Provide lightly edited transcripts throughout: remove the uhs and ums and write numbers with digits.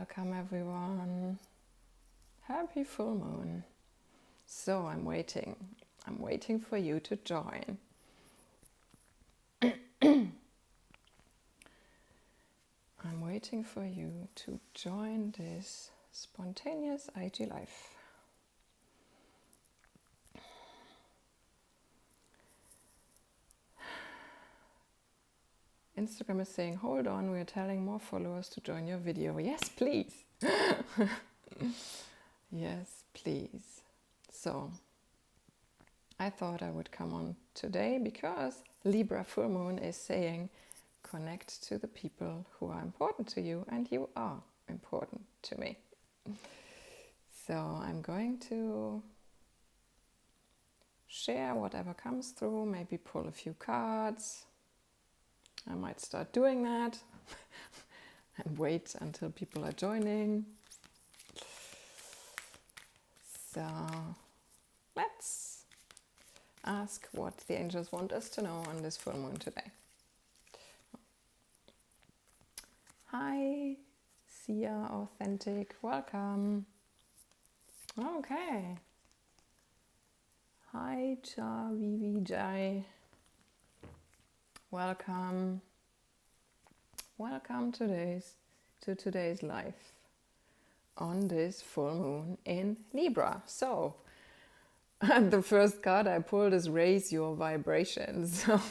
Welcome everyone. Happy full moon. So I'm waiting for you to join. I'm waiting for you to join this spontaneous IG life. Instagram is saying, hold on, we're telling more followers to join your video. Yes, please. Yes, please. So, I thought I would come on today because Libra full moon is saying, connect to the people who are important to you, and you are important to me. So, I'm going to share whatever comes through, maybe pull a few cards. I might start doing that and wait until people are joining. So let's ask what the angels want us to know on this full moon today. Hi, Sia Authentic, welcome. Okay. Hi, Cha Vijay. Welcome to today's life on this full moon in Libra. So, the first card I pulled is raise your vibrations. So,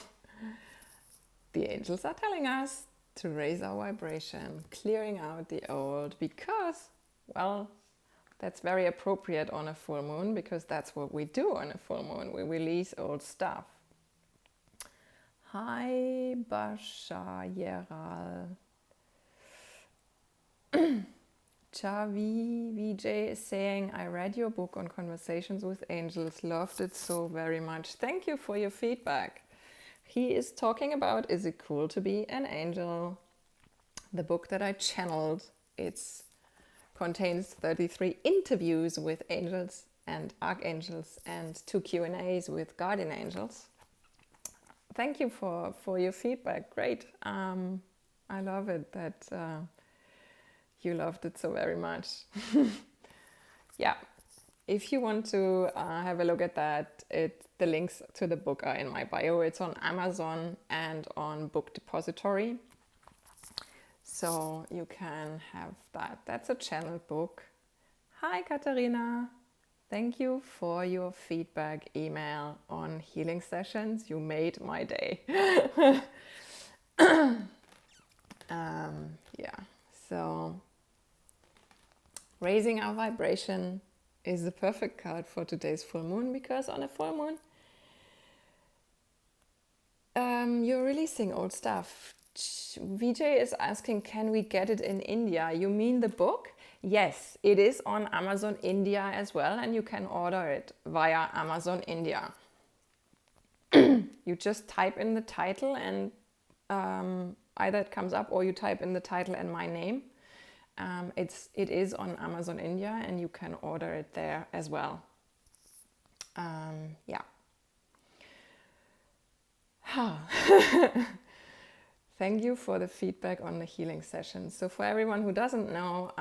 the angels are telling us to raise our vibration, clearing out the old, because, well, that's very appropriate on a full moon, because that's what we do on a full moon. We release old stuff. Hi, Basha Yeral. Chavi Vijay is saying, I read your book on conversations with angels, loved it so very much. Thank you for your feedback. He is talking about, is it cool to be an angel? The book that I channeled, it contains 33 interviews with angels and archangels and 2 Q&As with guardian angels. Thank you for your feedback. Great. I love it that you loved it so very much. Yeah. If you want to have a look at that, the links to the book are in my bio. It's on Amazon and on Book Depository. So you can have that. That's a channeled book. Hi, Katharina. Thank you for your feedback email on healing sessions. You made my day. Yeah, so raising our vibration is the perfect card for today's full moon, because on a full moon, you're releasing old stuff. Vijay is asking, can we get it in India? You mean the book? Yes, it is on Amazon India as well, and you can order it via Amazon India. You just type in the title and either it comes up, or you type in the title and my name. It is on Amazon India, and you can order it there as well. Yeah. Thank you for the feedback on the healing session. So for everyone who doesn't know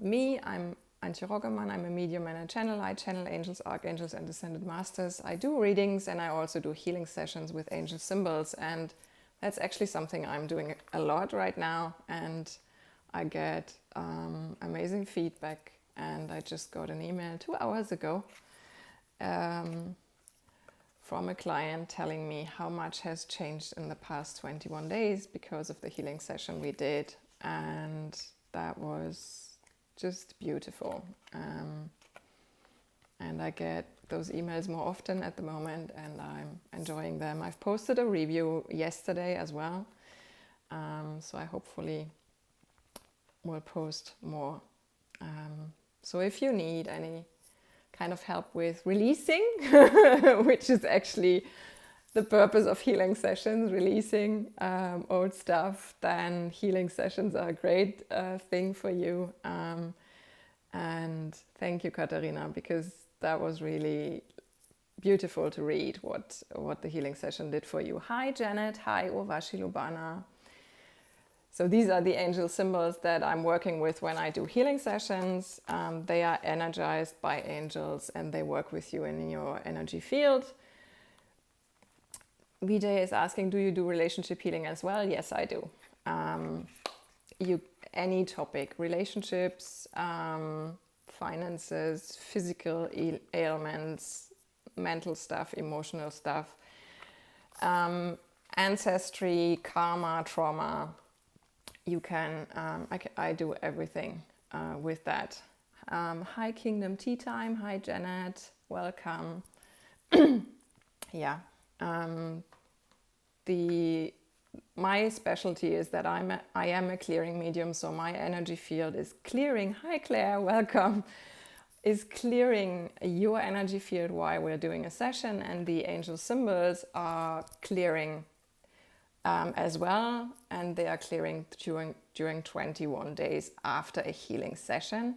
me, I'm Antje Roggemann. I'm a medium and a channel. I channel angels, archangels, and ascended masters. I do readings, and I also do healing sessions with angel symbols. And that's actually something I'm doing a lot right now. And I get amazing feedback. And I just got an email 2 hours ago from a client telling me how much has changed in the past 21 days because of the healing session we did. And that was just beautiful. And I get those emails more often at the moment, and I'm enjoying them. I've posted a review yesterday as well. So I hopefully will post more. So if you need any kind of help with releasing, which is actually the purpose of healing sessions, releasing old stuff, then healing sessions are a great thing for you. And thank you, Katharina, because that was really beautiful to read what the healing session did for you. Hi, Janet. Hi, Urvashi Lubana. So these are the angel symbols that I'm working with when I do healing sessions. They are energized by angels and they work with you in your energy field. Vijay is asking, do you do relationship healing as well? Yes, I do. Any topic, relationships, finances, physical ailments, mental stuff, emotional stuff, ancestry, karma, trauma. You can, I do everything with that. Hi Kingdom Tea Time. Hi Janet. Welcome. Yeah. My specialty is that I am a clearing medium, so my energy field is clearing. Hi Claire, welcome. Is clearing your energy field while we're doing a session, and the angel symbols are clearing as well, and they are clearing during 21 days after a healing session.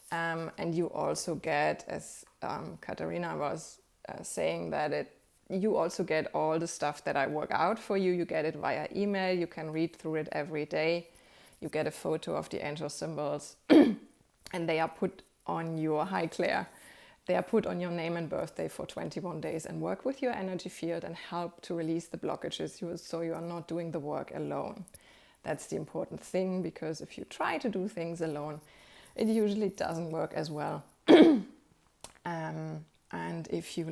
And you also get, as Katarina was saying, that you also get all the stuff that I work out for you. You get it via email. You can read through it every day. You get a photo of the angel symbols and they are put on your, hi Claire, they are put on your name and birthday for 21 days and work with your energy field and help to release the blockages so you are not doing the work alone. That's the important thing, because if you try to do things alone, it usually doesn't work as well. And if you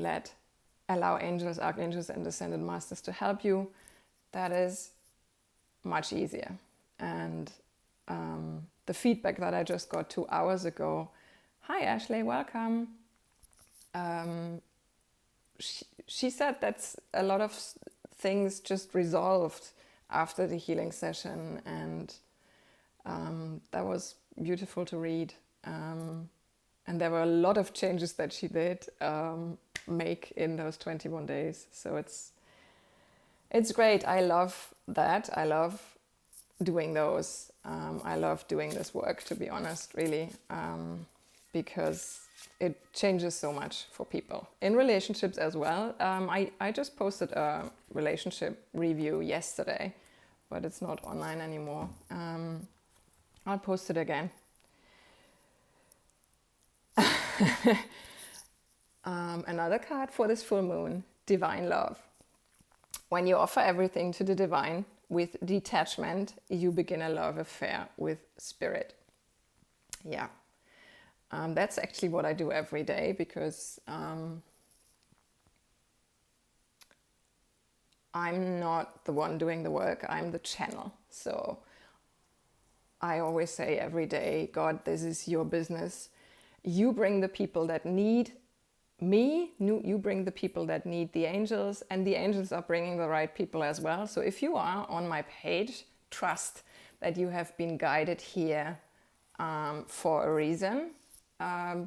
allow angels, archangels, and ascended masters to help you, that is much easier. And the feedback that I just got 2 hours ago, hi Ashley, welcome. She said that's a lot of things just resolved after the healing session, and that was beautiful to read. And there were a lot of changes that she did make in those 21 days. So it's great. I love that. I love doing those. I love doing this work, to be honest, really, because it changes so much for people. In relationships as well. I just posted a relationship review yesterday, but it's not online anymore. I'll post it again. Another card for this full moon, divine love. When you offer everything to the divine with detachment, you begin a love affair with spirit. Yeah, that's actually what I do every day, because I'm not the one doing the work, I'm the channel. So I always say every day, God, this is your business. You bring the people that need me, you bring the people that need the angels, and the angels are bringing the right people as well. So if you are on my page, trust that you have been guided here for a reason,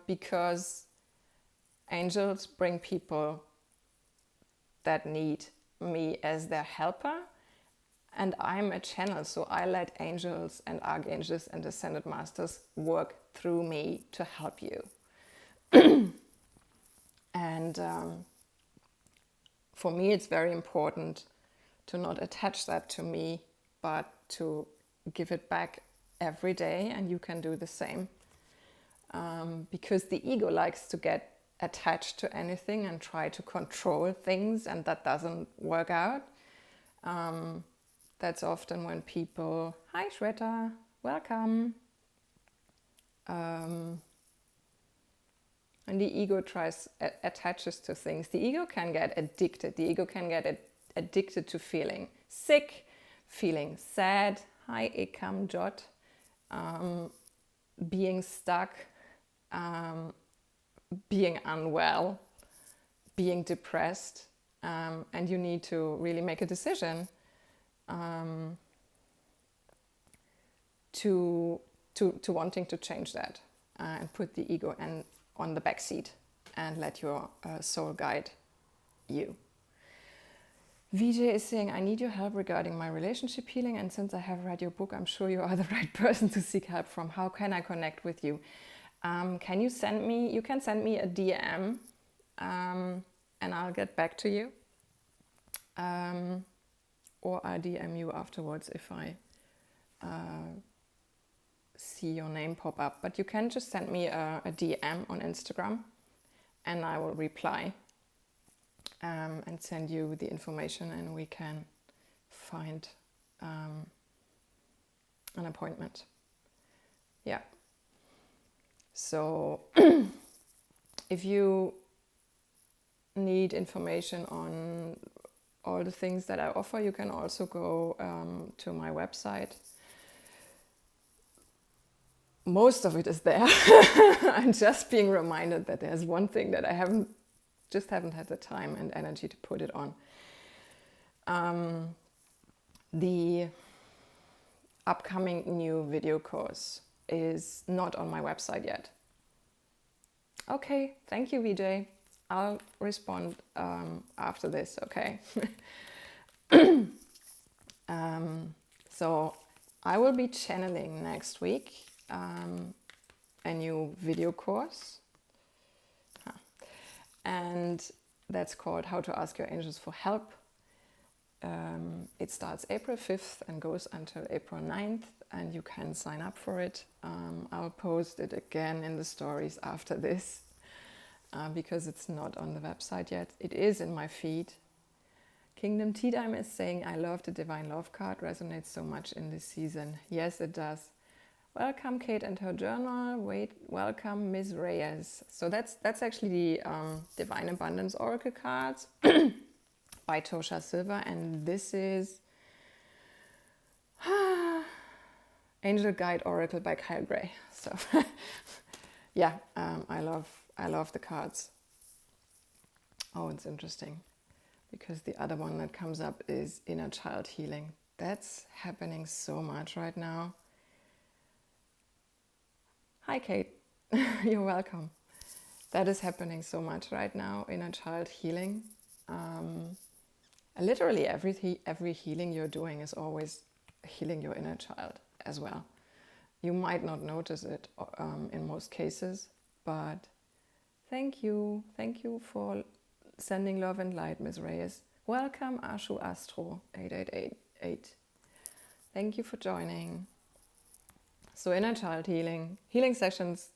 because angels bring people that need me as their helper, and I'm a channel, so I let angels and archangels and ascended masters work through me to help you. And for me, it's very important to not attach that to me, but to give it back every day, and you can do the same. Because the ego likes to get attached to anything and try to control things, and that doesn't work out. That's often when people, hi Shweta, welcome. And the ego attaches to things. The ego can get addicted. The ego can get addicted to feeling sick, feeling sad. Hi Ekam Jot. Being stuck, being unwell, being depressed. And you need to really make a decision to wanting to change that and put the ego on the back seat and let your soul guide you. Vijay is saying, I need your help regarding my relationship healing, and since I have read your book, I'm sure you are the right person to seek help from. How can I connect with you? You can send me a DM and I'll get back to you. Or I'll DM you afterwards if I see your name pop up. But you can just send me a DM on Instagram and I will reply and send you the information, and we can find an appointment. Yeah. So if you need information on all the things that I offer, you can also go to my website. Most of it is there. I'm just being reminded that there's one thing that I haven't had the time and energy to put it on. The upcoming new video course is not on my website yet. Okay, thank you, Vijay. I'll respond after this, okay? So I will be channeling next week a new video course. And that's called How to Ask Your Angels for Help. It starts April 5th and goes until April 9th, and you can sign up for it. I'll post it again in the stories after this because it's not on the website yet. It is in my feed. Kingdom Tea Time is saying, I love the Divine Love card, resonates so much in this season. Yes, it does. Welcome, Kate and her journal. Welcome, Ms. Reyes. So that's actually the Divine Abundance Oracle cards by Tosha Silver, and this is Angel Guide Oracle by Kyle Gray. So yeah, I love the cards. Oh, it's interesting because the other one that comes up is Inner Child Healing. That's happening so much right now. Hi, Kate. You're welcome. That is happening so much right now, Inner Child Healing. Literally every healing you're doing is always healing your inner child as well. You might not notice it in most cases, but thank you. Thank you for sending love and light, Ms. Reyes. Welcome, Ashu Astro 8888. Thank you for joining. So inner child healing sessions,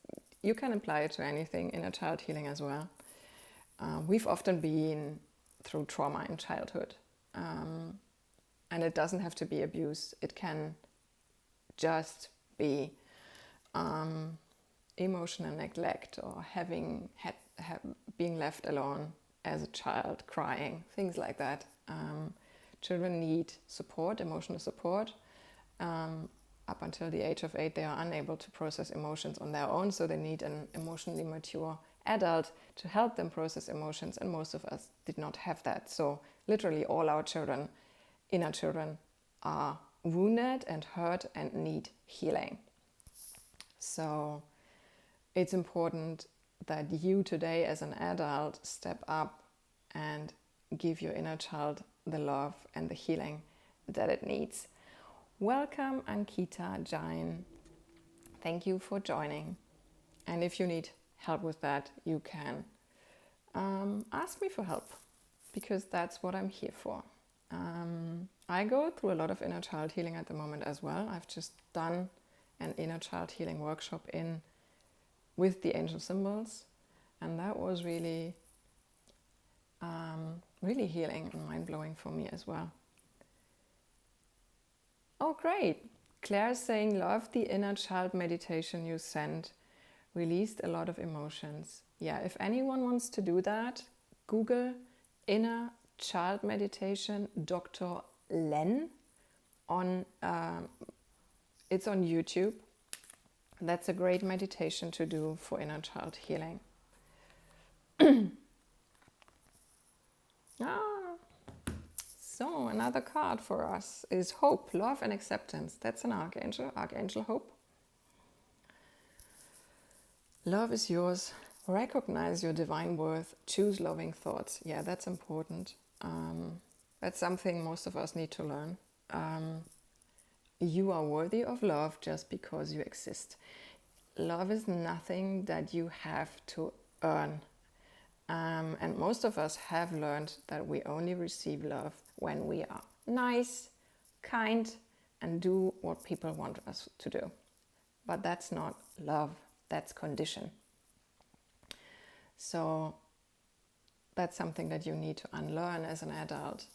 you can apply it to anything, inner child healing as well. We've often been through trauma in childhood, and it doesn't have to be abuse. It can just be emotional neglect or being left alone as a child, crying, things like that. Children need support, emotional support. Up until the age of 8, they are unable to process emotions on their own, so they need an emotionally mature adult to help them process emotions, and most of us did not have that. So literally all our children, inner children, are wounded and hurt and need healing. So it's important that you today as an adult step up and give your inner child the love and the healing that it needs. Welcome, Ankita Jain. Thank you for joining. And if you need help with that, you can ask me for help, because that's what I'm here for. I go through a lot of inner child healing at the moment as well. I've just done an inner child healing workshop with the angel symbols, and that was really healing and mind-blowing for me as well. Oh, great. Claire's saying, love the inner child meditation you sent. Released a lot of emotions. Yeah, if anyone wants to do that, Google inner child meditation, Dr. Len. It's on YouTube. That's a great meditation to do for inner child healing. So another card for us is Hope, Love and Acceptance. That's an Archangel, Archangel Hope. Love is yours. Recognize your divine worth. Choose loving thoughts. Yeah, that's important. That's something most of us need to learn. You are worthy of love just because you exist. Love is nothing that you have to earn. And most of us have learned that we only receive love when we are nice, kind, and do what people want us to do. But that's not love, that's condition. So that's something that you need to unlearn as an adult,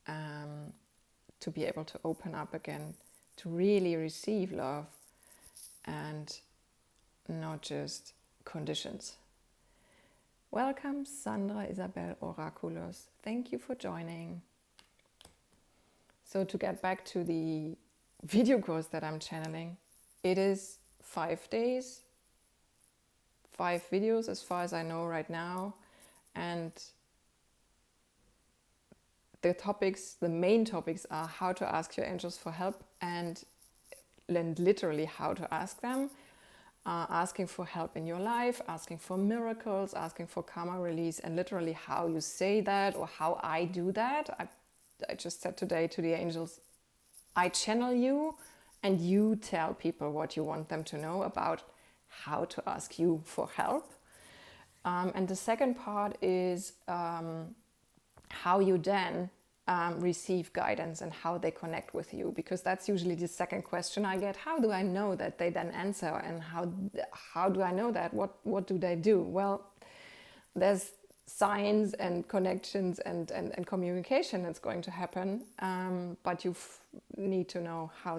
to be able to open up again, to really receive love and not just conditions. Welcome, Sandra Isabel Oraculos. Thank you for joining. So to get back to the video course that I'm channeling, it is 5 days, 5 videos as far as I know right now. And the main topics are how to ask your angels for help and literally how to ask them. Asking for help in your life, asking for miracles, asking for karma release, and literally how you say that or how I do that. I just said today to the angels, I channel you and you tell people what you want them to know about how to ask you for help. And the second part is how you then receive guidance and how they connect with you, because that's usually the second question I get. How do I know that they then answer, and how do I know that? What do they do? Well, there's signs and connections and communication that's going to happen, but you need to know how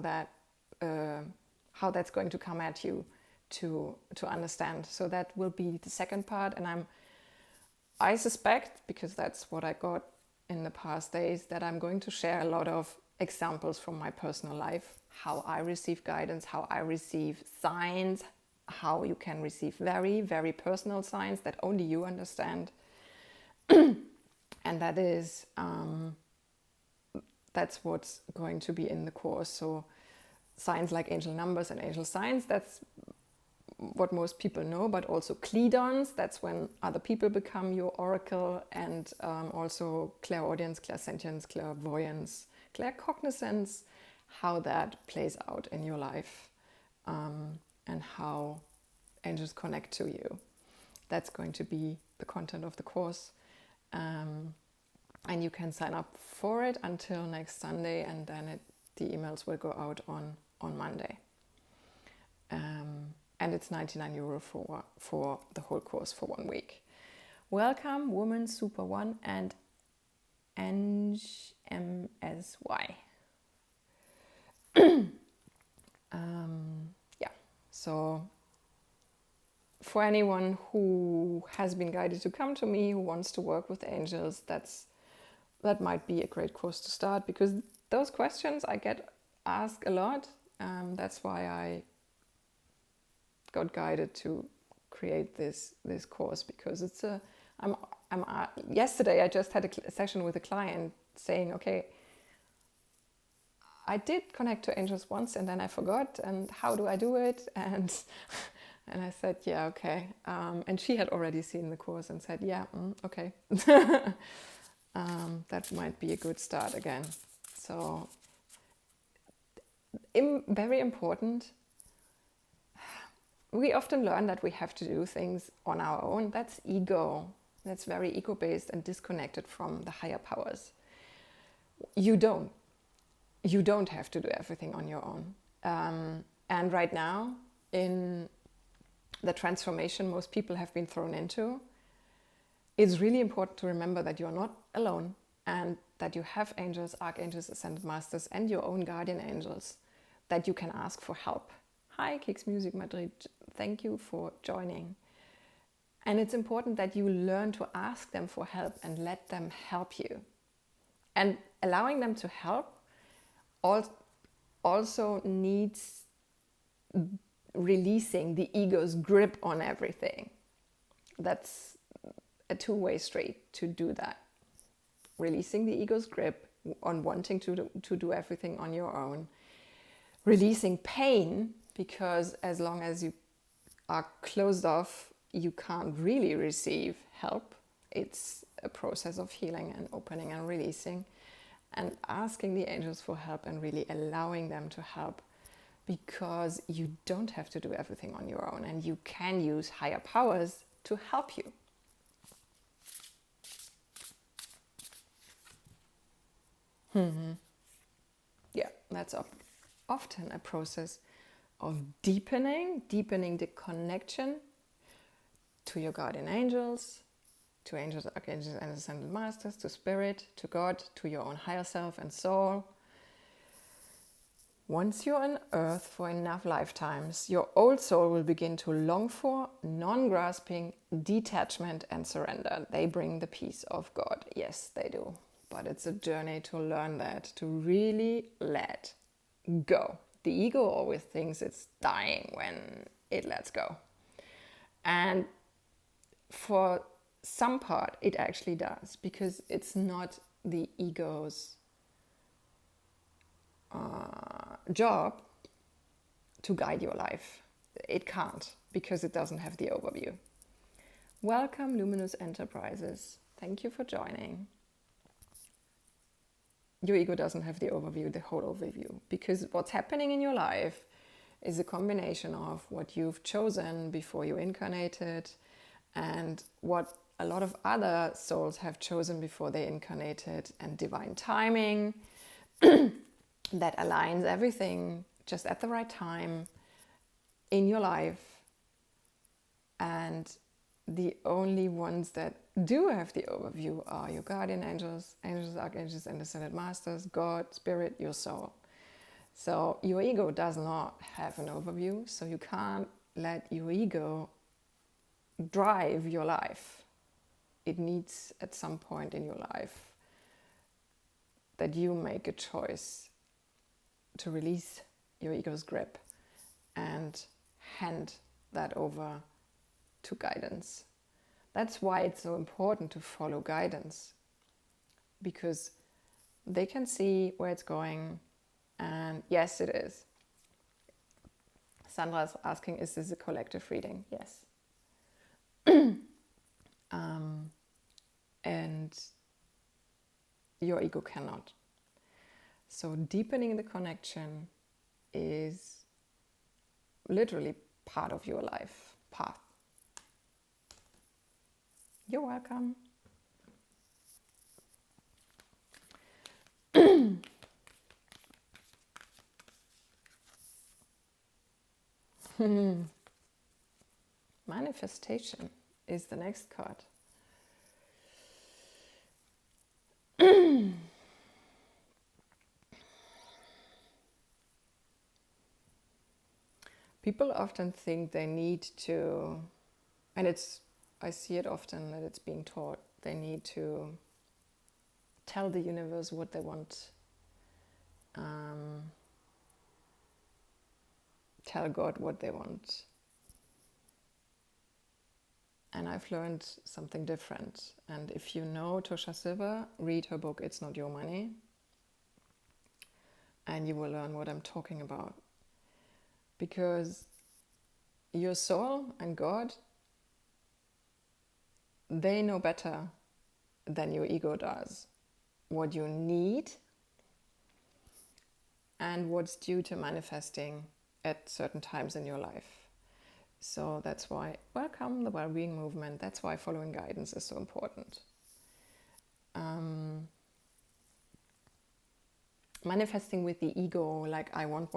that's going to come at you to understand. So that will be the second part, and I suspect, because that's what I got in the past days, that I'm going to share a lot of examples from my personal life, how I receive guidance, how I receive signs, how you can receive very, very personal signs that only you understand. And that's what's going to be in the course. So signs like angel numbers and angel signs, that's what most people know, but also cledons, that's when other people become your oracle, and also clairaudience, clairsentience, clairvoyance, claircognizance, how that plays out in your life, and how angels connect to you. That's going to be the content of the course, and you can sign up for it until next Sunday, and then the emails will go out on Monday. And it's €99 for the whole course for 1 week. Welcome, Woman Super One and MSY. So for anyone who has been guided to come to me, who wants to work with angels, that might be a great course to start, because those questions I get asked a lot. That's why I got guided to create this course, because it's yesterday I just had a session with a client saying, okay, I did connect to angels once and then I forgot, and how do I do it? And I said, yeah, okay. And she had already seen the course and said, yeah, okay. That might be a good start again. So very important. We often learn that we have to do things on our own. That's ego. That's very ego-based and disconnected from the higher powers. You don't have to do everything on your own. And right now, in the transformation most people have been thrown into, it's really important to remember that you're not alone, and that you have angels, archangels, ascended masters, and your own guardian angels that you can ask for help. Hi, Kicks Music Madrid. Thank you for joining. And it's important that you learn to ask them for help and let them help you. And allowing them to help also needs releasing the ego's grip on everything. That's a two-way street to do that. Releasing the ego's grip on wanting to do everything on your own. Releasing pain, because as long as you are closed off, you can't really receive help. It's a process of healing and opening and releasing, and asking the angels for help and really allowing them to help, because you don't have to do everything on your own, and you can use higher powers to help you. Yeah, that's up often a process of deepening the connection to your guardian angels, to angels, archangels, and ascended masters, to spirit, to God, to your own higher self and soul. Once you're on earth for enough lifetimes, your old soul will begin to long for non-grasping detachment and surrender. They bring the peace of God. Yes, they do. But it's a journey to learn that, to really let go. The ego always thinks it's dying when it lets go. And for some part, it actually does, because it's not the ego's job to guide your life. It can't, because it doesn't have the overview. Welcome, Luminous Enterprises. Thank you for joining. Your ego doesn't have the overview, the whole overview, because what's happening in your life is a combination of what you've chosen before you incarnated and what a lot of other souls have chosen before they incarnated, and divine timing that aligns everything just at the right time in your life. And the only ones that do have the overview are your guardian angels, angels, archangels, and ascended masters, God, spirit, your soul. So your ego does not have an overview, so you can't let your ego drive your life. It needs at some point in your life that you make a choice to release your ego's grip and hand that over to guidance. That's why it's so important to follow guidance, because they can see where it's going. And yes, it is. Sandra's asking, is this a collective reading? Yes. And your ego cannot. So deepening the connection is literally part of your life path. You're welcome. Manifestation is the next card. People often think they need to, and I see it often that it's being taught, they need to tell the universe what they want, tell God what they want. And I've learned something different. And if you know Tosha Silver, read her book, It's Not Your Money. And you will learn what I'm talking about. Because your soul and God, they know better than your ego does what you need and what's due to manifesting at certain times in your life. So that's why, welcome the well-being movement. That's why following guidance is so important. Manifesting with the ego, like I want,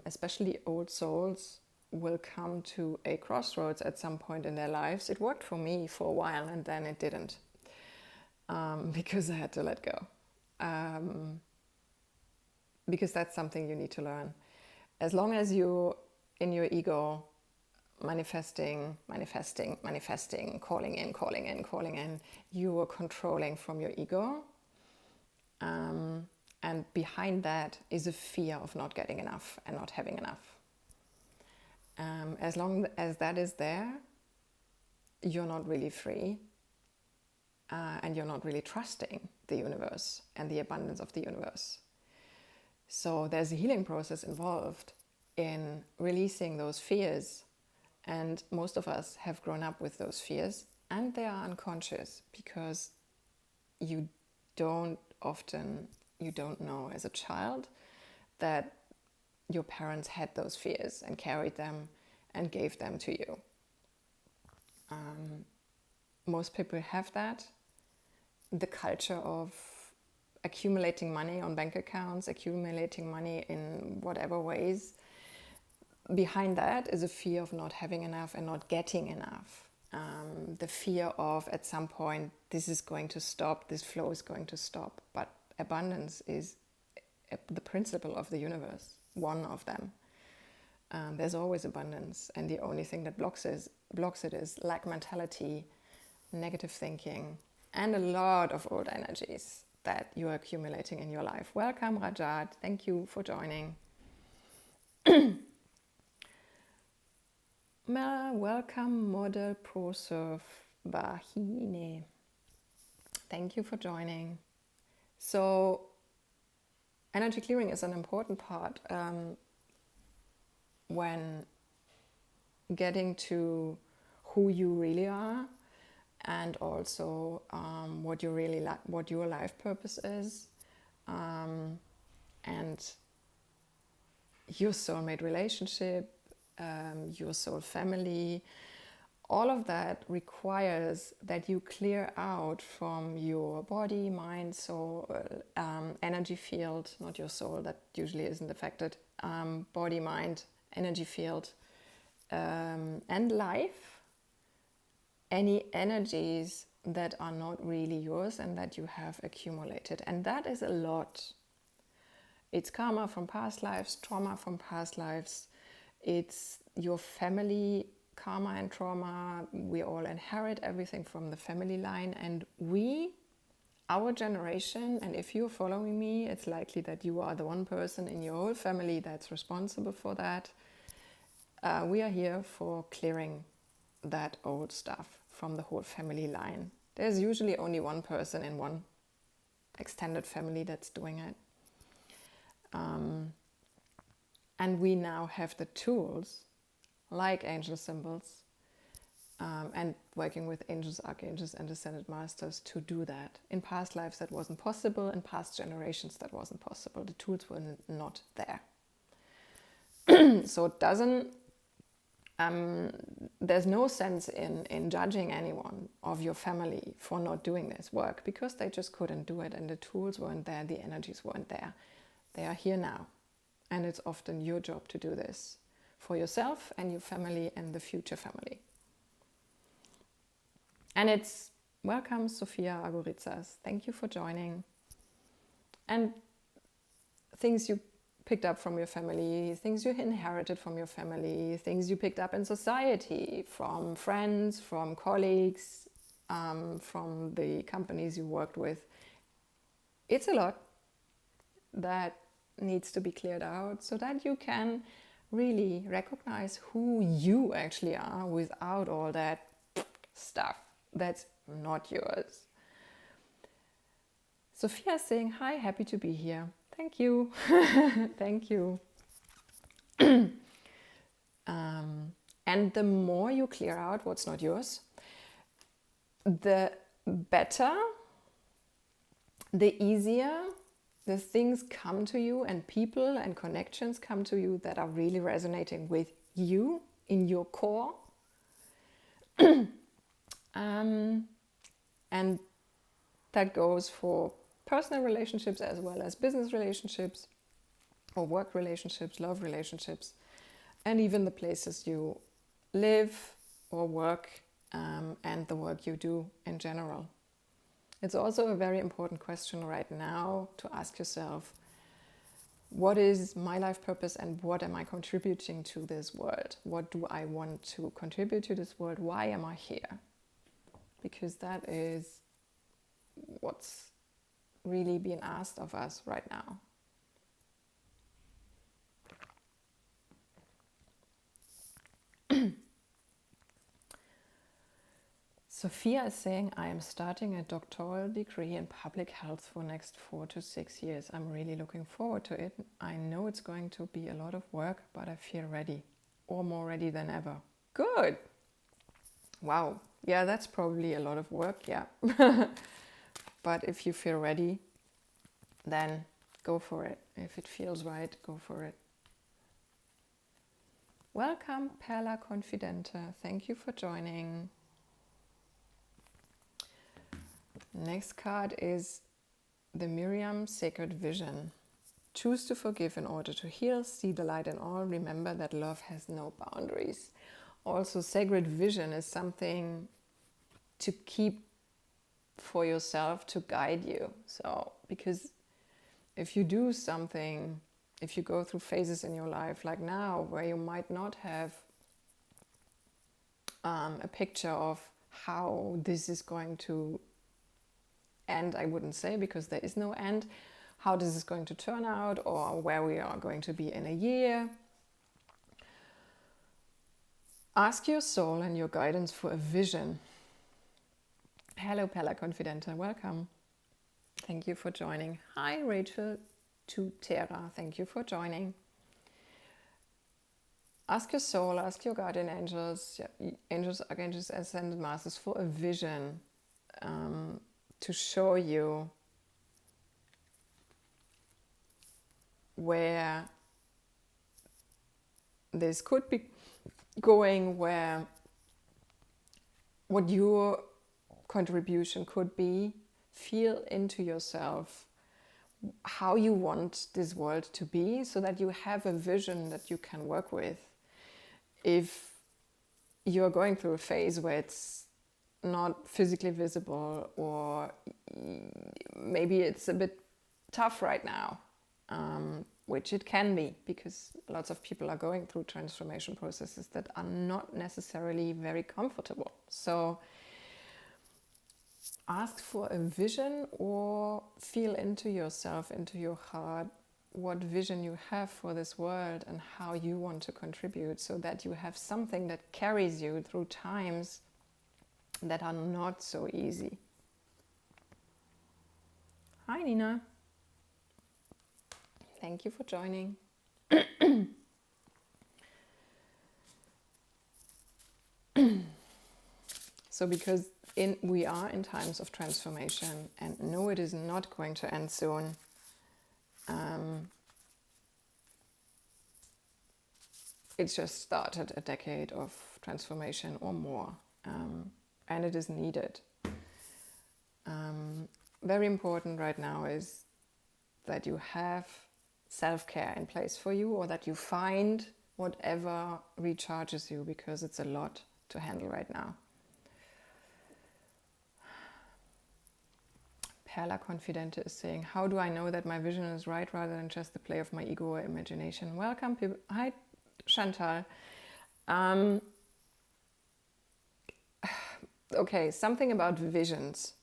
especially old souls will come to a crossroads at some point in their lives. It worked for me for a while, and then it didn't, because I had to let go. Because that's something you need to learn. As long as you, in your ego, manifesting, calling in, you are controlling from your ego. And behind that is a fear of not getting enough and not having enough. As long as that is there, you're not really free, and you're not really trusting the universe and the abundance of the universe. So there's a healing process involved in releasing those fears. And most of us have grown up with those fears, and they are unconscious because you don't know as a child that your parents had those fears and carried them and gave them to you. Most people have that. The culture of accumulating money on bank accounts, accumulating money in whatever ways. Behind that is a fear of not having enough and not getting enough. The fear of at some point this is going to stop, this flow is going to stop. But abundance is the principle of the universe, one of them. There's always abundance, and the only thing that blocks it is lack mentality, negative thinking, and a lot of old energies that you are accumulating in your life. Welcome, Rajat. Thank you for joining. Welcome, Model ProSurf Bahine. Thank you for joining. So, energy clearing is an important part when getting to who you really are, and also what you really what your life purpose is, and your soulmate relationship, your soul family. All of that requires that you clear out from your body, mind, soul, energy field, not your soul, that usually isn't affected, body, mind, energy field, and life, any energies that are not really yours and that you have accumulated. And that is a lot. It's karma from past lives, trauma from past lives. It's your family karma and trauma. We all inherit everything from the family line, and our generation, and if you're following me, it's likely that you are the one person in your whole family that's responsible for that. We are here for clearing that old stuff from the whole family line. There's usually only one person in one extended family that's doing it. And we now have the tools, like angel symbols, and working with angels, archangels, and ascended masters to do that. In past lives that wasn't possible, in past generations that wasn't possible. The tools were not there. So it doesn't, there's no sense in judging anyone of your family for not doing this work, because they just couldn't do it, and the tools weren't there, the energies weren't there. They are here now. And it's often your job to do this for yourself and your family and the future family. And it's welcome, Sophia Agoritsas. Thank you for joining. And things you picked up from your family, things you inherited from your family, things you picked up in society, from friends, from colleagues, from the companies you worked with. It's a lot that needs to be cleared out so that you can really recognize who you actually are without all that stuff that's not yours. Sophia is saying, hi, happy to be here. Thank you. Thank you. And the more you clear out what's not yours, the better, the easier the things come to you, and people and connections come to you that are really resonating with you in your core. And that goes for personal relationships as well as business relationships, or work relationships, love relationships, and even the places you live or work, and the work you do in general. It's also a very important question right now to ask yourself, what is my life purpose and what am I contributing to this world? What do I want to contribute to this world? Why am I here? Because that is what's really being asked of us right now. Sophia is saying, I am starting a doctoral degree in public health for next 4 to 6 years. I'm really looking forward to it. I know it's going to be a lot of work, but I feel ready, or more ready than ever. Good. Wow. Yeah, that's probably a lot of work, yeah. But if you feel ready, then go for it. If it feels right, go for it. Welcome, Perla Confidente. Thank you for joining. Next card is the Miriam Sacred Vision. Choose to forgive in order to heal, see the light in all, remember that love has no boundaries. Also, sacred vision is something to keep for yourself, to guide you. So, because if you do something, if you go through phases in your life like now where you might not have a picture of how this is going to end, I wouldn't say, because there is no end, how this is going to turn out or where we are going to be in a year. Ask your soul and your guidance for a vision. Hello, Pella Confidenta, welcome. Thank you for joining. Hi, Rachel to Terra, thank you for joining. Ask your soul, ask your guardian angels, angels, archangels, ascended masters for a vision to show you where this could be going, where what your contribution could be. Feel into yourself how you want this world to be, so that you have a vision that you can work with. If you're going through a phase where it's not physically visible, or maybe it's a bit tough right now, which it can be, because lots of people are going through transformation processes that are not necessarily very comfortable. So ask for a vision, or feel into yourself, into your heart, what vision you have for this world and how you want to contribute, so that you have something that carries you through times that are not so easy. Hi, Nina. Thank you for joining. So because we are in times of transformation, and no, it is not going to end soon. It's just started a decade of transformation or more, and it is needed. Very important right now is that you have self-care in place for you, or that you find whatever recharges you, because it's a lot to handle right now. Perla Confidente is saying, how do I know that my vision is right rather than just the play of my ego or imagination? Welcome, people. Hi, Chantal. Okay, something about visions.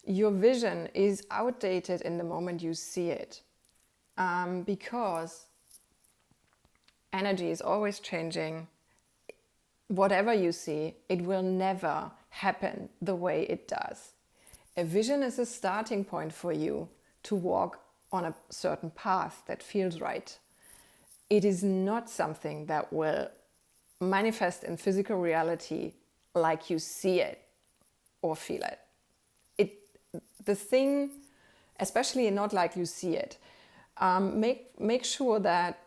Your vision is outdated in the moment you see it, because energy is always changing. Whatever you see, it will never happen the way it does. A vision is a starting point for you to walk on a certain path that feels right. It is not something that will manifest in physical reality like you see it or feel it. The thing, especially not like you see it, make sure that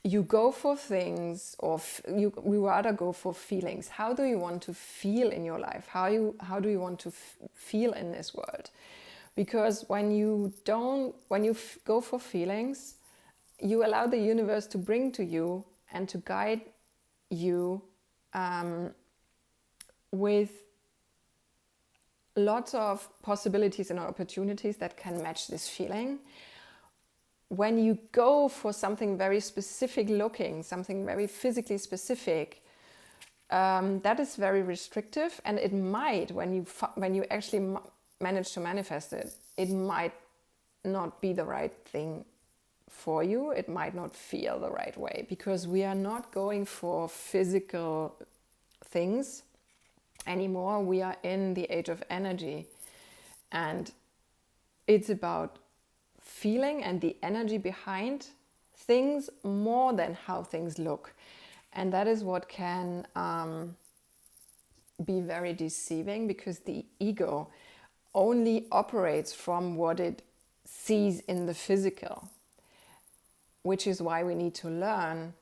you go for things, or you rather go for feelings. How do you want to feel in your life? How do you want to feel in this world? Because when you go for feelings, you allow the universe to bring to you and to guide you with lots of possibilities and opportunities that can match this feeling. When you go for something very specific looking, something very physically specific, that is very restrictive, and it might, when you actually manage to manifest it, it might not be the right thing for you. It might not feel the right way, because we are not going for physical things anymore. We are in the age of energy, and it's about feeling and the energy behind things more than how things look. And that is what can be very deceiving, because the ego only operates from what it sees in the physical, which is why we need to learn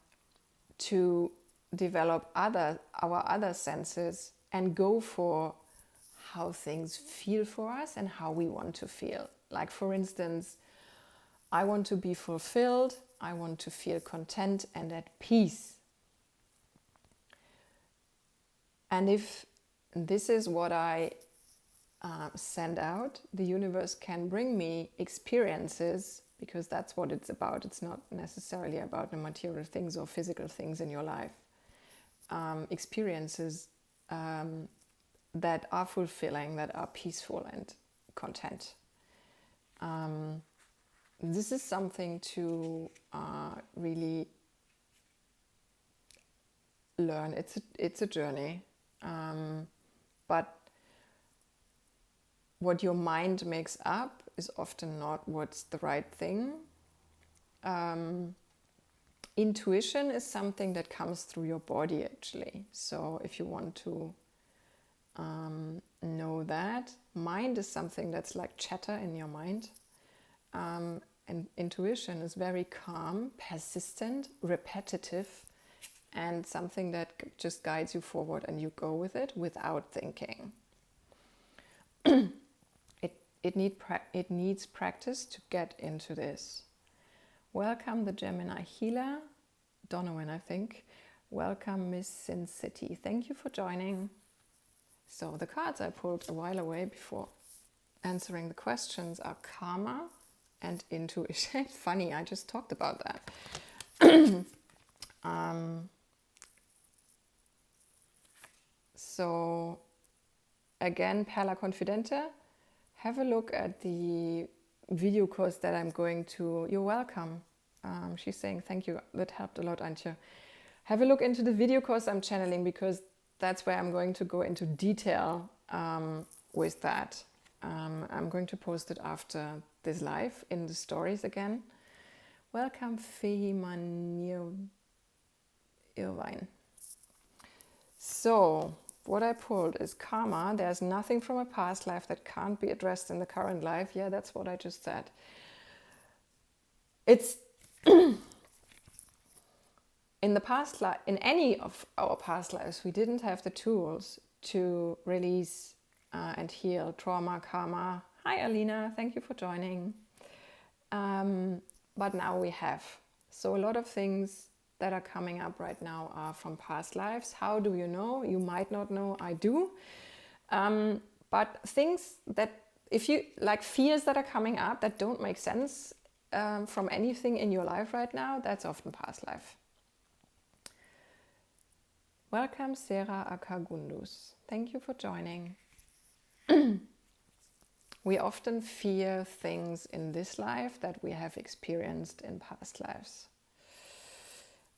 to develop our other senses and go for how things feel for us and how we want to feel. Like, for instance, I want to be fulfilled, I want to feel content and at peace. And if this is what I send out, the universe can bring me experiences, because that's what it's about. It's not necessarily about the material things or physical things in your life. Experiences that are fulfilling, that are peaceful and content. This is something to really learn. It's a journey, but what your mind makes up is often not what's the right thing. Intuition is something that comes through your body, actually. So if you want to know that, mind is something that's like chatter in your mind. And intuition is very calm, persistent, repetitive, and something that just guides you forward and you go with it without thinking. It needs practice to get into this. Welcome the Gemini Healer, Donovan, I think. Welcome Miss Sin City. Thank you for joining. So the cards I pulled a while away before answering the questions are karma and intuition. Funny, I just talked about that. So again, Perla Confidente, have a look at the video course that I'm going to. You're welcome. She's saying thank you. That helped a lot, Antje. Have a look into the video course I'm channeling, because that's where I'm going to go into detail with that. I'm going to post it after this live in the stories again. Welcome, Fehima Irvine. So, what I pulled is karma. There's nothing from a past life that can't be addressed in the current life. Yeah, that's what I just said. It's in the past life, in any of our past lives, we didn't have the tools to release and heal trauma, karma. Hi, Alina. Thank you for joining. But now we have. So a lot of things that are coming up right now are from past lives. How do you know? You might not know. I do. But things that, if you like, fears that are coming up that don't make sense from anything in your life right now, that's often past life. Welcome, Sarah Akagundus. Thank you for joining. We often fear things in this life that we have experienced in past lives.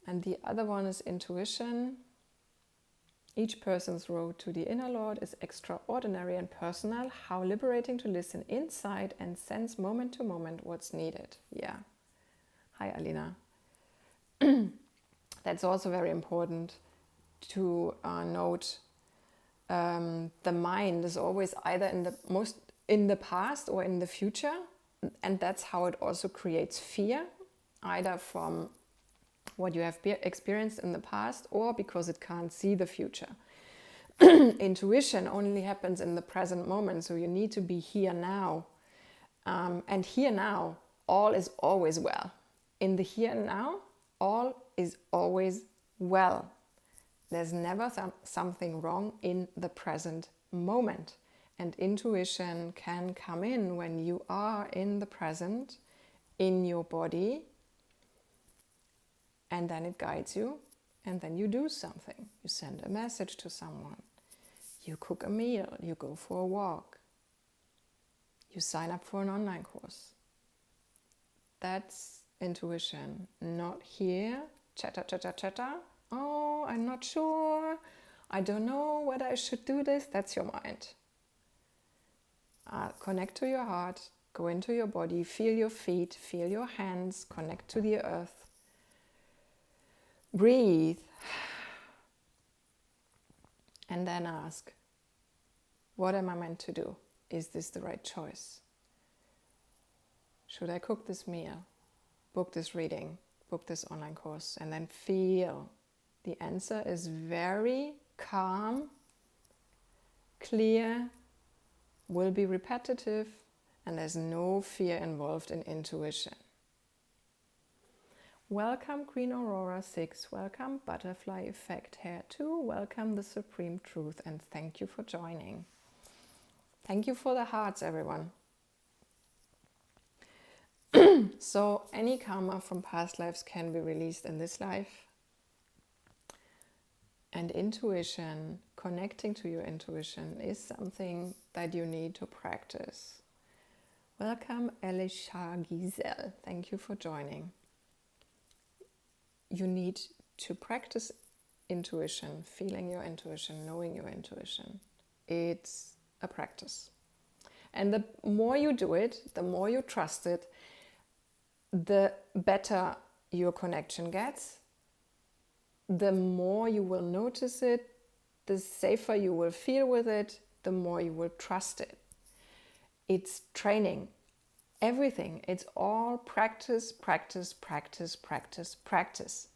And the other one is intuition. Each person's road to the inner Lord is extraordinary and personal. How liberating to listen inside and sense moment to moment what's needed. Yeah. Hi, Alina. That's also very important to note. The mind is always either in the past or in the future, and that's how it also creates fear, either from what you have experienced in the past or because it can't see the future. Intuition only happens in the present moment, so you need to be here now. And here now, all is always well. In the here and now, all is always well. There's never something wrong in the present moment. And intuition can come in when you are in the present, in your body, and then it guides you, and then you do something. You send a message to someone. You cook a meal. You go for a walk. You sign up for an online course. That's intuition. Not here, chatter, chatter, chatter. Oh, I'm not sure. I don't know whether I should do this. That's your mind. Connect to your heart. Go into your body. Feel your feet. Feel your hands. Connect to the earth. Breathe. And then ask, what am I meant to do? Is this the right choice? Should I cook this meal? Book this reading? Book this online course? And then feel. The answer is very calm, clear, will be repetitive, and there's no fear involved in intuition. Welcome Green Aurora 6, welcome Butterfly Effect Hair 2, welcome the Supreme Truth, and thank you for joining. Thank you for the hearts, everyone. So any karma from past lives can be released in this life. And intuition, connecting to your intuition, is something that you need to practice. Welcome Elisha Giselle, thank you for joining. You need to practice intuition, feeling your intuition, knowing your intuition. It's a practice. And the more you do it, the more you trust it, the better your connection gets, the more you will notice it, the safer you will feel with it, the more you will trust it. It's training. Everything. It's all practice, practice, practice, practice, practice.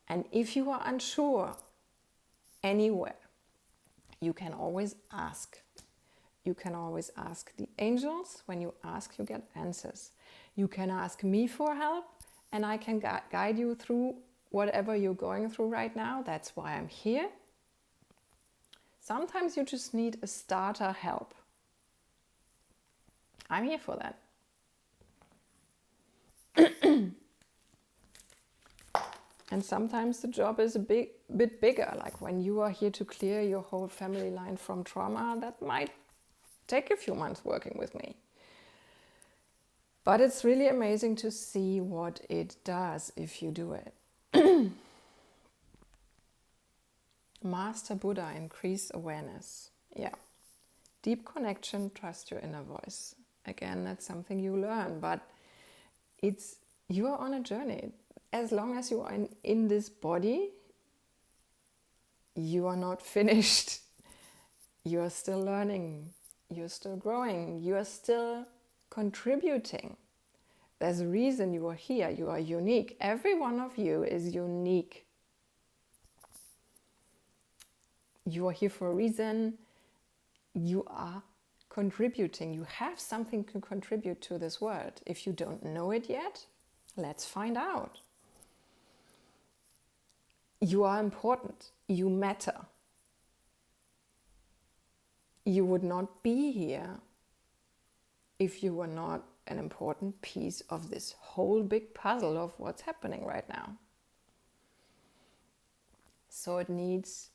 And if you are unsure anywhere, you can always ask. You can always ask the angels. When you ask, you get answers. You can ask me for help, and I can guide you through whatever you're going through right now. That's why I'm here. Sometimes you just need a starter help. I'm here for that. And sometimes the job is a bit bigger, like when you are here to clear your whole family line from trauma, that might take a few months working with me. But it's really amazing to see what it does if you do it. Master Buddha, increase awareness. Yeah. Deep connection, trust your inner voice. Again, that's something you learn, but you are on a journey. As long as you are in this body, you are not finished. You are still learning. You're still growing. You are still contributing. There's a reason you are here. You are unique. Every one of you is unique. You are here for a reason. You are contributing. You have something to contribute to this world. If you don't know it yet, let's find out. You are important. You matter. You would not be here if you were not an important piece of this whole big puzzle of what's happening right now. So it needs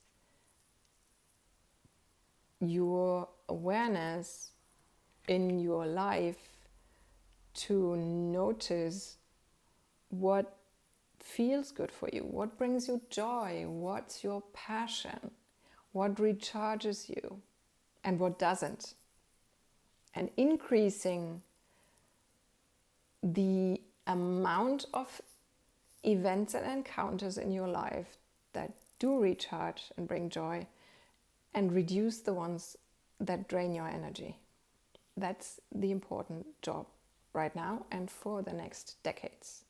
your awareness in your life to notice what feels good for you, what brings you joy, what's your passion, what recharges you, and what doesn't. And increasing the amount of events and encounters in your life that do recharge and bring joy, and reduce the ones that drain your energy. That's the important job right now and for the next decades.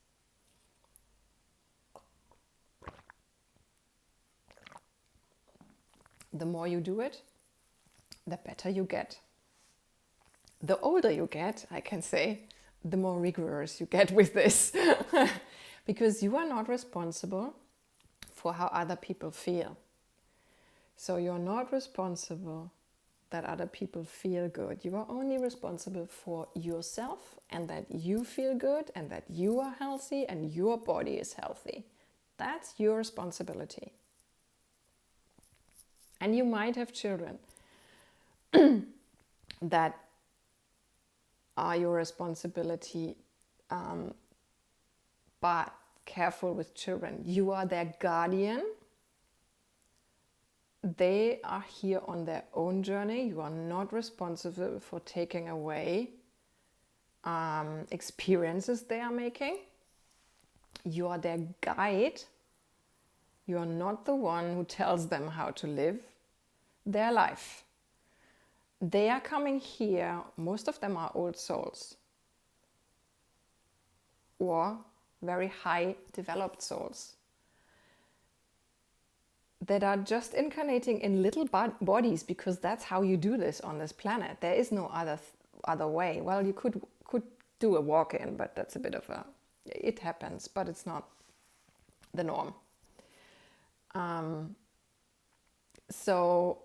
The more you do it, the better you get. The older you get, I can say, the more rigorous you get with this. Because you are not responsible for how other people feel. So you're not responsible that other people feel good. You are only responsible for yourself, and that you feel good, and that you are healthy, and your body is healthy. That's your responsibility. And you might have children that are your responsibility, but careful with children. You are their guardian. They are here on their own journey. You are not responsible for taking away experiences they are making. You are their guide. You are not the one who tells them how to live their life. They are coming here, most of them are old souls or very high developed souls. that are just incarnating in little bodies, because that's how you do this on this planet. There is no other way. Well, you could do a walk-in, but that's a bit of a, it happens, but it's not the norm. So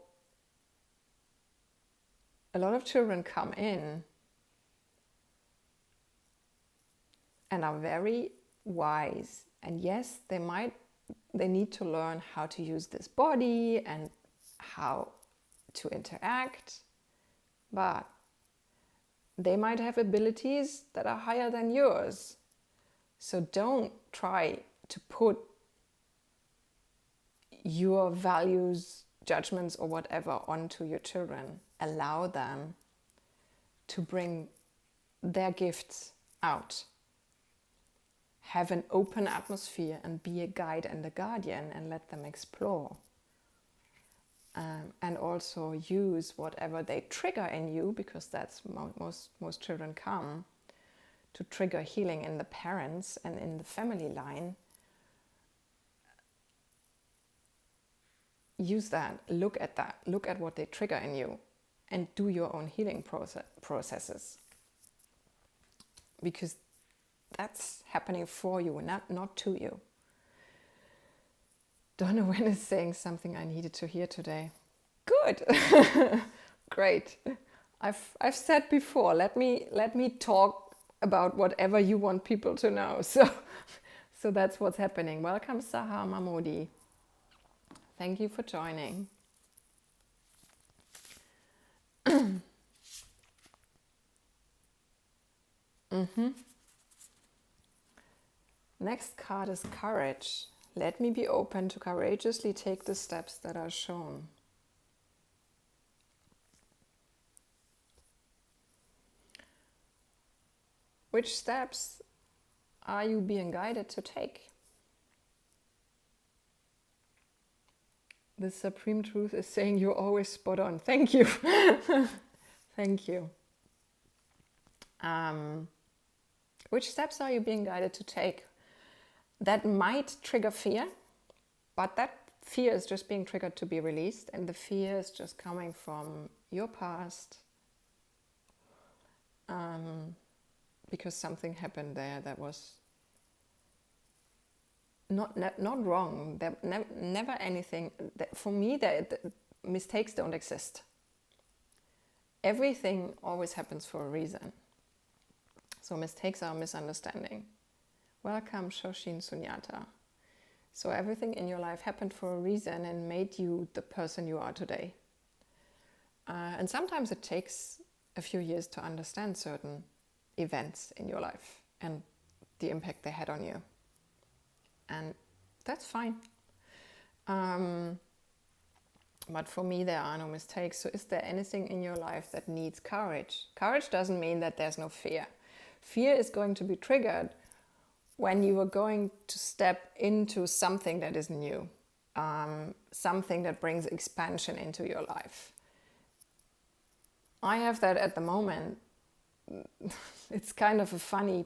a lot of children come in and are very wise, and yes, they need to learn how to use this body and how to interact, but they might have abilities that are higher than yours. So don't try to put your values, judgments, or whatever onto your children. Allow them to bring their gifts out. Have an open atmosphere and be a guide and a guardian, and let them explore. And also use whatever they trigger in you, because that's most children come to trigger healing in the parents and in the family line. Use that, look at what they trigger in you, and do your own healing processes. Because that's happening for you, not to you. Donovan is saying something I needed to hear today. Good. Great. I've said before, let me talk about whatever you want people to know. So that's what's happening. Welcome, Sahar Mahmoudi. Thank you for joining. Next card is courage. Let me be open to courageously take the steps that are shown. Which steps are you being guided to take? The Supreme Truth is saying you're always spot on. Thank you. Thank you. Which steps are you being guided to take? That might trigger fear, but that fear is just being triggered to be released, and the fear is just coming from your past, because something happened there that was not wrong. Never anything. For me, mistakes don't exist. Everything always happens for a reason. So mistakes are a misunderstanding. Welcome, Shoshin Sunyata. So everything in your life happened for a reason and made you the person you are today. And sometimes it takes a few years to understand certain events in your life and the impact they had on you. And that's fine. But for me, there are no mistakes. So is there anything in your life that needs courage? Courage doesn't mean that there's no fear. Fear is going to be triggered when you are going to step into something that is new, something that brings expansion into your life. I have that at the moment. It's kind of a funny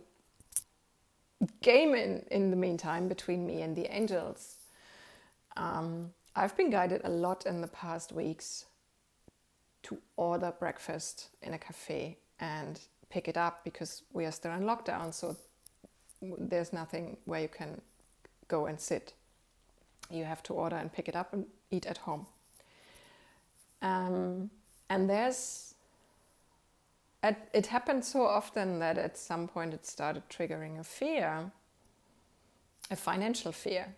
game in the meantime between me and the angels. I've been guided a lot in the past weeks to order breakfast in a cafe and pick it up, because we are still in lockdown, so there's nothing where you can go and sit. You have to order and pick it up and eat at home. And it happened so often that at some point it started triggering a fear, a financial fear.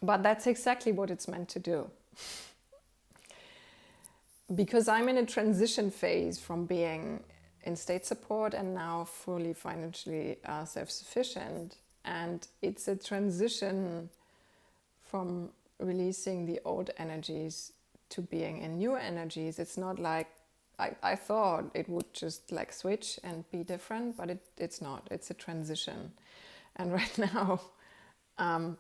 But that's exactly what it's meant to do. Because I'm in a transition phase from being in state support and now fully financially self-sufficient. And it's a transition from releasing the old energies to being in new energies. It's not like, I thought it would just like switch and be different, but it's not. It's a transition. And right now,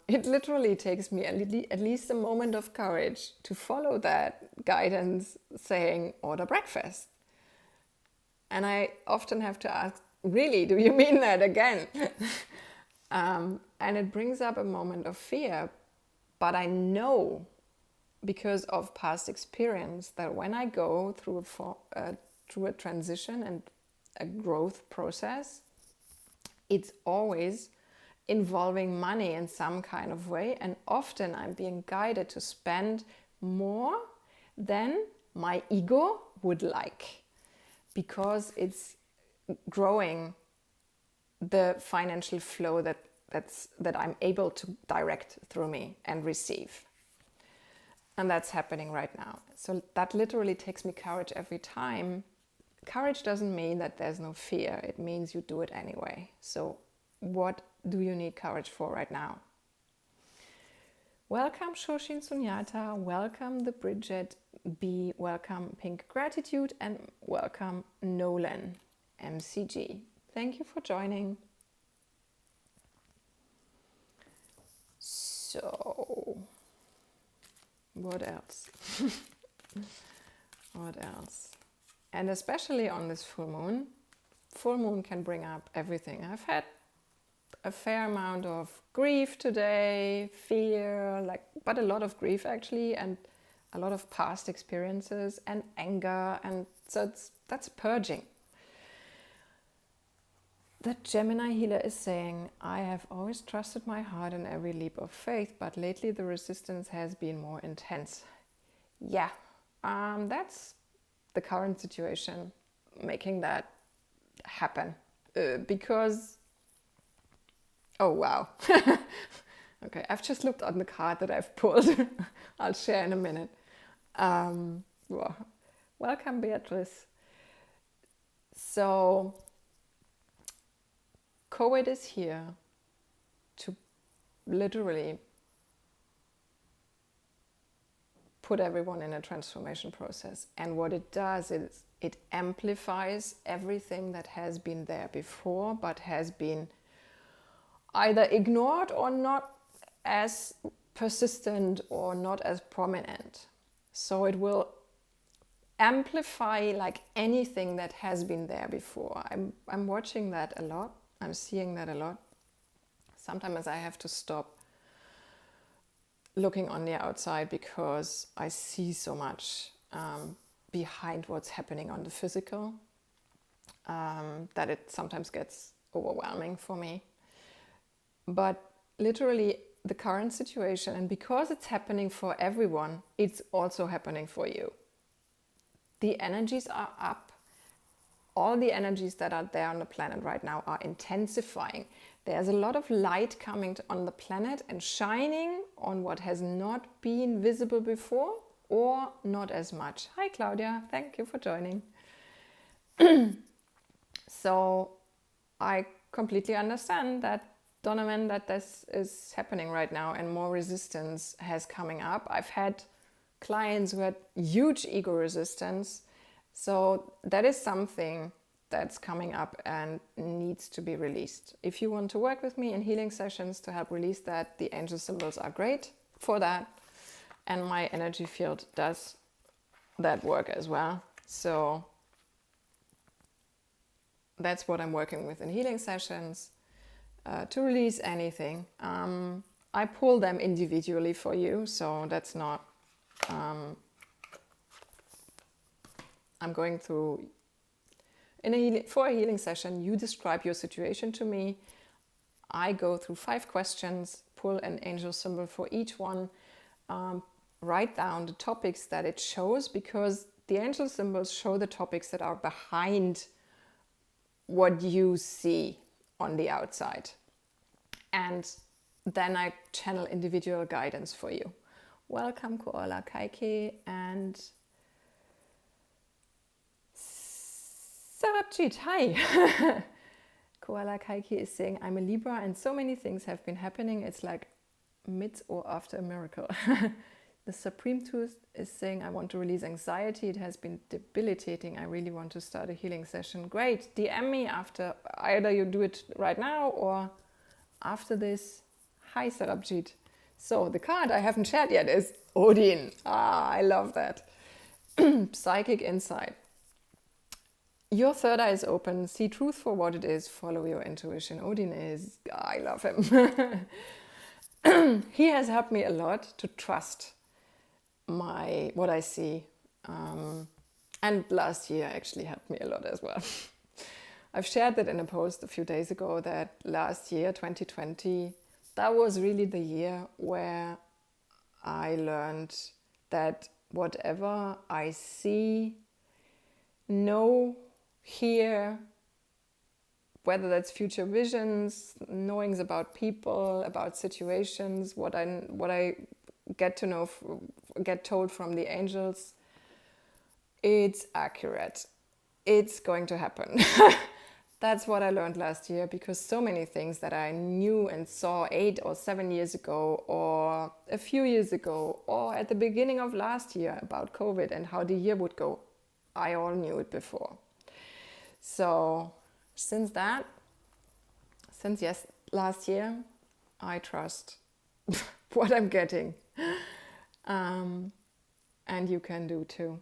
it literally takes me at least a moment of courage to follow that guidance saying, order breakfast. And I often have to ask, really, do you mean that again? And it brings up a moment of fear, But I know, because of past experience, that when I go through a transition and a growth process, it's always involving money in some kind of way, and often I'm being guided to spend more than my ego would like, because it's growing the financial flow that I'm able to direct through me and receive. And that's happening right now. So that literally takes me courage every time. Courage doesn't mean that there's no fear. It means you do it anyway. So what do you need courage for right now? Welcome Shoshin Sunyata, welcome the Bridget B, welcome Pink Gratitude, and welcome Nolan MCG. Thank you for joining. So, what else? What else? And especially on this full moon can bring up everything. I've had a fair amount of grief today, fear, but a lot of grief actually, and a lot of past experiences and anger, and so that's purging. The Gemini healer is saying, I have always trusted my heart in every leap of faith, but lately the resistance has been more intense. Yeah, that's the current situation making that happen. Because, oh wow. Okay, I've just looked on the card that I've pulled. I'll share in a minute. Welcome, Beatrice. So, COVID is here to literally put everyone in a transformation process. And what it does is it amplifies everything that has been there before, but has been either ignored or not as persistent or not as prominent. So it will amplify anything that has been there before. I'm watching that a lot. I'm seeing that a lot. Sometimes I have to stop looking on the outside because I see so much behind what's happening on the physical that it sometimes gets overwhelming for me. But literally the current situation, and because it's happening for everyone, it's also happening for you. The energies are up. All the energies that are there on the planet right now are intensifying. There's a lot of light coming on the planet and shining on what has not been visible before, or not as much. Hi Claudia, thank you for joining. So I completely understand that, Donovan, that this is happening right now and more resistance has coming up. I've had clients who had huge ego resistance. So that is something that's coming up and needs to be released. If you want to work with me in healing sessions to help release that, the angel symbols are great for that. And my energy field does that work as well. So that's what I'm working with in healing sessions, to release anything. I pull them individually for you, so that's not... I'm going through, for a healing session, you describe your situation to me. I go through 5 questions, pull an angel symbol for each one, write down the topics that it shows, because the angel symbols show the topics that are behind what you see on the outside. And then I channel individual guidance for you. Welcome, Koala Kaike and Sarabjit, hi! Koala Kaiki is saying, I'm a Libra and so many things have been happening. It's like mid or after a miracle. The Supreme Truth is saying, I want to release anxiety. It has been debilitating. I really want to start a healing session. Great. DM me after. Either you do it right now or after this. Hi, Sarabjit. So the card I haven't shared yet is Odin. I love that. Psychic insight. Your third eye is open. See truth for what it is. Follow your intuition. Odin is, I love him. he has helped me a lot to trust what I see. And last year actually helped me a lot as well. I've shared that in a post a few days ago that last year, 2020, that was really the year where I learned that whatever I see, know, hear, whether that's future visions, knowings about people, about situations, what I get to know, get told from the angels, it's accurate. It's going to happen. That's what I learned last year, because so many things that I knew and saw 8 or 7 years ago, or a few years ago, or at the beginning of last year about COVID and how the year would go, I all knew it before. So since last year, I trust what I'm getting. And you can do too.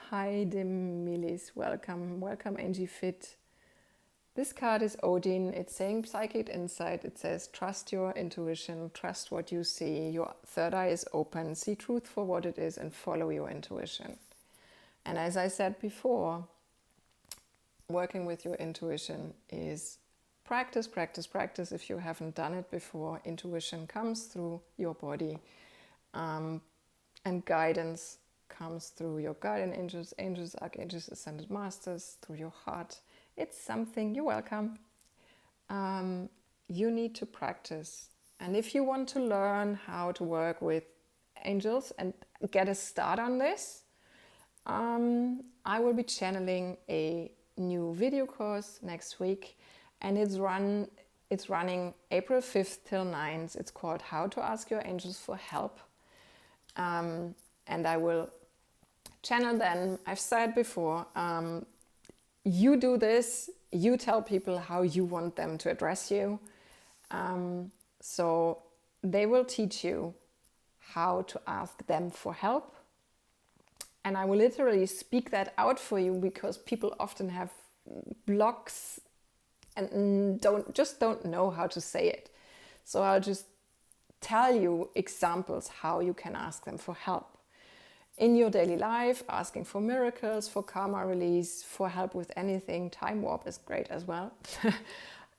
Hi Demilis, welcome Angie Fit. This card is Odin. It's saying psychic insight. It says trust your intuition, trust what you see. Your third eye is open. See truth for what it is and follow your intuition. And as I said before, working with your intuition is practice. If you haven't done it before, intuition comes through your body, and guidance comes through your guardian angels, archangels, ascended masters, through your heart. It's something, you're welcome, you need to practice. And if you want to learn how to work with angels and get a start on this, I will be channeling a new video course next week, and it's running April 5th till 9th. It's called How to Ask Your Angels for Help. And I will channel then. I've said before, you do this, you tell people how you want them to address you. So they will teach you how to ask them for help. And I will literally speak that out for you, because people often have blocks and don't know how to say it. So I'll just tell you examples how you can ask them for help. In your daily life, asking for miracles, for karma release, for help with anything. Time warp is great as well.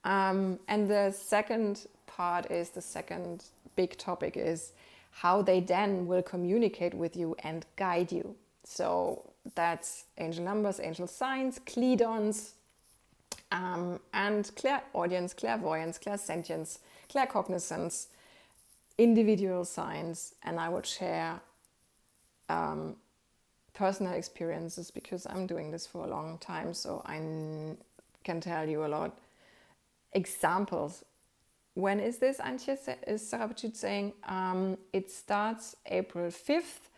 And the second part is, the second big topic is how they then will communicate with you and guide you. So that's angel numbers, angel signs, cledons, and clairaudience, clairvoyance, clairsentience, claircognizance, individual signs. And I will share personal experiences, because I'm doing this for a long time, so I can tell you a lot. Examples. When is this, Antje? Is Sarabachit saying? It starts April 5th.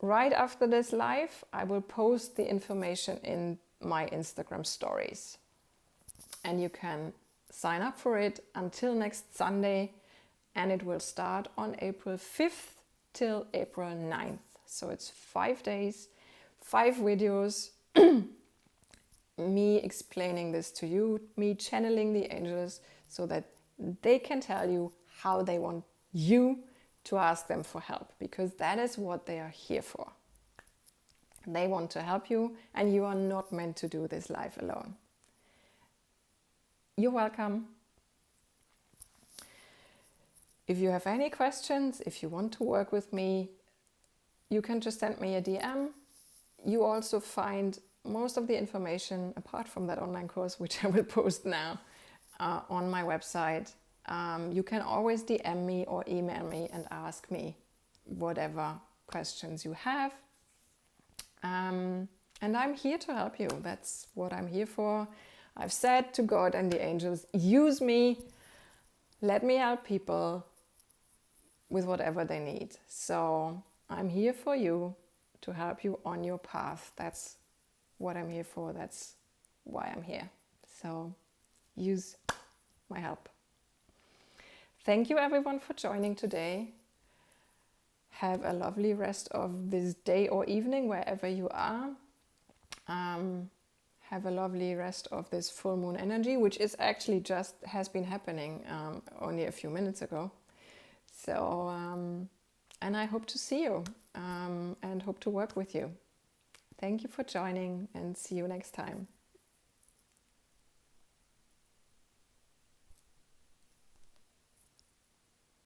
Right after this live, I will post the information in my Instagram stories. And you can sign up for it until next Sunday. And it will start on April 5th till April 9th. So it's 5 days, 5 videos, me explaining this to you, me channeling the angels so that they can tell you how they want you to ask them for help, because that is what they are here for. They want to help you, and you are not meant to do this life alone. You're welcome. If you have any questions, if you want to work with me, you can just send me a DM. You also find most of the information, apart from that online course, which I will post now, on my website. You can always DM me or email me and ask me whatever questions you have. And I'm here to help you. That's what I'm here for. I've said to God and the angels, use me, let me help people with whatever they need. So I'm here for you, to help you on your path. That's what I'm here for. That's why I'm here. So use my help. Thank you everyone for joining today. Have a lovely rest of this day or evening, wherever you are. have a lovely rest of this full moon energy, which is actually just has been happening only a few minutes ago. So, and I hope to see you and hope to work with you. Thank you for joining, and see you next time.